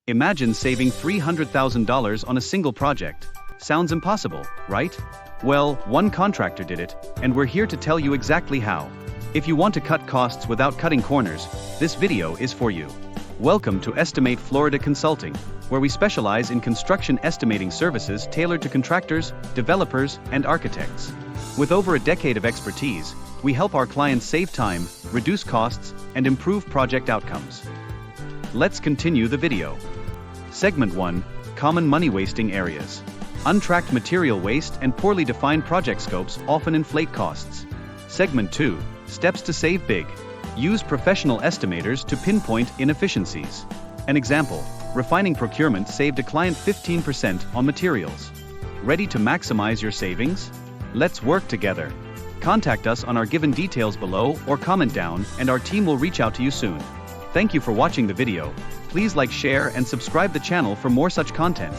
Imagine saving $300,000 on a single project. Sounds impossible, right? Well, one contractor did it, and we're here to tell you exactly how. If you want to cut costs without cutting corners, this video is for you. Welcome to Estimate Florida Consulting, where we specialize in construction estimating services tailored to contractors, developers, and architects. With over a decade of expertise, we help our clients save time, reduce costs, and improve project outcomes. Let's continue the video. Segment 1: Common money-wasting areas. Untracked material waste and poorly defined project scopes often inflate costs. Segment 2: Steps to save big. Use professional estimators to pinpoint inefficiencies. An example: refining procurement saved a client 15% on materials. Ready to maximize your savings? Let's work together. Contact us on our given details below or comment down, and our team will reach out to you soon. Thank you for watching the video. Please like, share, and subscribe the channel for more such content.